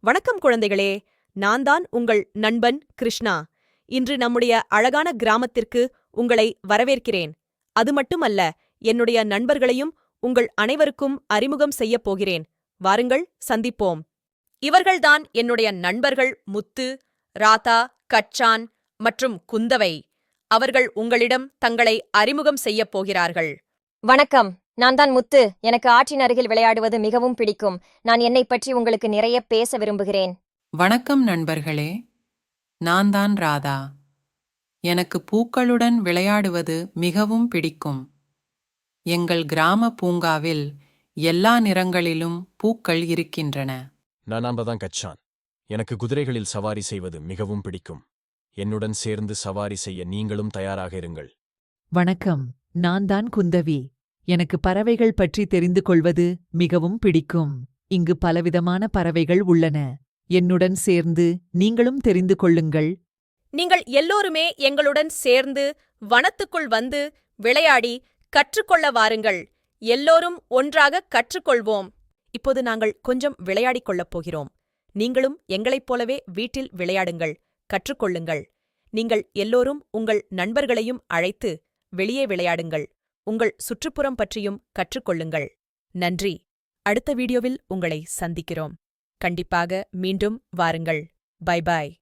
வணக்கம் குழந்தைகளே, நான் தான் உங்கள் நண்பன் கிருஷ்ணா. இன்று நம்முடைய அழகான கிராமத்திற்கு உங்களை வரவேற்கிறேன். அது மட்டுமல்ல, என்னுடைய நண்பர்களையும் உங்கள் அனைவருக்கும் அறிமுகம் செய்யப் போகிறேன். வாருங்கள், சந்திப்போம். இவர்கள்தான் என்னுடைய நண்பர்கள் முத்து, ராதா, கச்சான் மற்றும் குந்தவை. அவர்கள் உங்களிடம் தங்களை அறிமுகம் செய்யப் போகிறார்கள். வணக்கம், நான் தான் முத்து. எனக்கு ஆற்றின் அருகில் விளையாடுவது மிகவும் பிடிக்கும். நான் என்னைப் பற்றி உங்களுக்கு நிறைய பேச விரும்புகிறேன். வணக்கம் நண்பர்களே, நான் தான் ராதா. எனக்கு பூக்களுடன் விளையாடுவது மிகவும் பிடிக்கும். எங்கள் கிராம பூங்காவில் எல்லா நிறங்களிலும் பூக்கள் இருக்கின்றன. நான் தான் கச்சான். எனக்கு குதிரைகளில் சவாரி செய்வது மிகவும் பிடிக்கும். என்னுடன் சேர்ந்து சவாரி செய்ய நீங்களும் தயாராக இருங்கள். வணக்கம், நான் தான் குந்தவி. எனக்கு பறவைகள் பற்றி தெரிந்து கொள்வது மிகவும் பிடிக்கும். இங்கு பலவிதமான பறவைகள் உள்ளன. என்னுடன் சேர்ந்து நீங்களும் தெரிந்து கொள்ளுங்கள். நீங்கள் எல்லோருமே எங்களுடன் சேர்ந்து வனத்துக்குள் வந்து விளையாடி கற்றுக்கொள்ள வாருங்கள். எல்லோரும் ஒன்றாக கற்றுக்கொள்வோம். இப்போது நாங்கள் கொஞ்சம் விளையாடிக் கொள்ளப் போகிறோம். நீங்களும் எங்களைப் போலவே வீட்டில் விளையாடுங்கள், கற்றுக்கொள்ளுங்கள். நீங்கள் எல்லோரும் உங்கள் நண்பர்களையும் அழைத்து வெளியே விளையாடுங்கள். உங்கள் சுற்றுப்புறம் பற்றியும் கற்றுக்கொள்ளுங்கள். நன்றி. அடுத்த வீடியோவில் உங்களை சந்திக்கிறோம். கண்டிப்பாக மீண்டும் வாருங்கள். Bye bye.